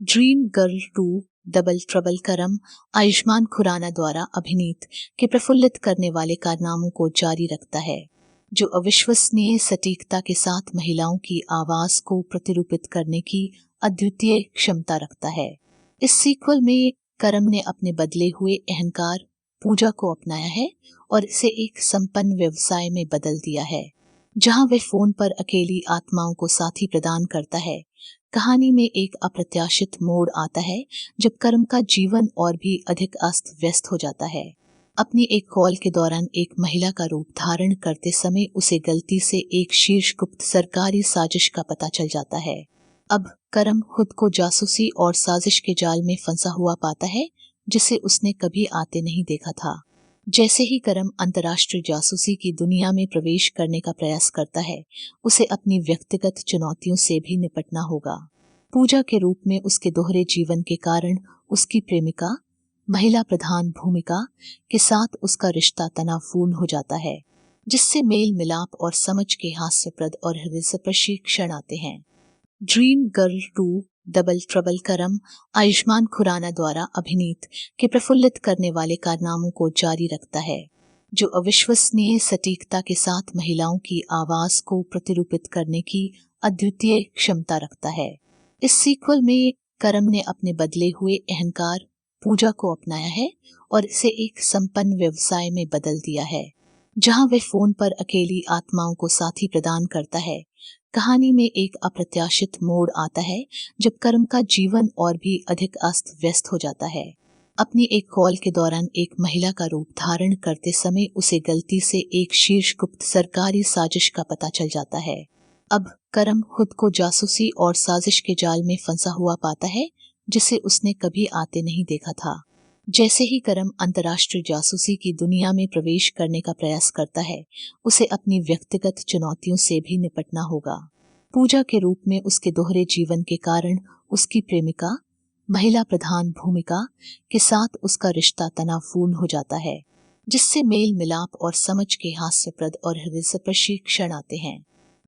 Dream girl 2 double trouble करम आयुष्मान खुराना द्वारा अभिनीत के प्रफुल्लित करने वाले कारनामों को जारी रखता है, जो अविश्वसनीय सटीकता के साथ महिलाओं की आवाज को प्रतिरूपित करने की अद्वितीय क्षमता रखता है। इस सीक्वल में करम ने अपने बदले हुए अहंकार पूजा को अपनाया है और इसे एक संपन्न व्यवसाय में बदल दिया है, जहां वह फोन पर अकेली आत्माओं को साथी प्रदान करता है। कहानी में एक अप्रत्याशित मोड़ आता है जब करम का जीवन और भी अधिक अस्त व्यस्त हो जाता है। अपनी एक कॉल के दौरान एक महिला का रूप धारण करते समय उसे गलती से एक शीर्ष गुप्त सरकारी साजिश का पता चल जाता है। अब करम खुद को जासूसी और साजिश के जाल में फंसा हुआ पाता है, जिसे उसने कभी आते नहीं देखा था। जैसे ही करम अंतर्राष्ट्रीय जासूसी की दुनिया में प्रवेश करने का प्रयास करता है, उसे अपनी व्यक्तिगत चुनौतियों से भी निपटना होगा। पूजा के रूप में उसके दोहरे जीवन के कारण उसकी प्रेमिका, महिला प्रधान भूमिका के साथ उसका रिश्ता तनावपूर्ण हो जाता है, जिससे मेल मिलाप और समझ के हास्यप्रद और हृदयस्पर्शी क्षण आते हैं। ड्रीम गर्ल 2 डबल ट्रबल करम आयुष्मान खुराना द्वारा अभिनीत के प्रफुल्लित करने वाले कारनामों को जारी रखता है, जो अविश्वसनीय सटीकता के साथ महिलाओं की आवाज को प्रतिरूपित करने की अद्वितीय क्षमता रखता है। इस सीक्वल में करम ने अपने बदले हुए अहंकार पूजा को अपनाया है और इसे एक संपन्न व्यवसाय में बदल दिया है, जहां वह फोन पर अकेली आत्माओं को साथी प्रदान करता है। कहानी में एक अप्रत्याशित मोड़ आता है जब करम का जीवन और भी अधिक अस्त व्यस्त हो जाता है। अपनी एक कॉल के दौरान एक महिला का रूप धारण करते समय उसे गलती से एक शीर्ष गुप्त सरकारी साजिश का पता चल जाता है। अब करम खुद को जासूसी और साजिश के जाल में फंसा हुआ पाता है, जिसे उसने कभी आते नहीं देखा था। जैसे ही करम अंतर्राष्ट्रीय जासूसी की दुनिया में प्रवेश करने का प्रयास करता है, उसे अपनी व्यक्तिगत चुनौतियों से भी निपटना होगा। पूजा के रूप में उसके दोहरे जीवन के कारण उसकी प्रेमिका, महिला प्रधान भूमिका के साथ उसका रिश्ता तनावपूर्ण हो जाता है, जिससे मेल मिलाप और समझ के हास्यप्रद और हृदयस्पर्शी क्षण आते हैं।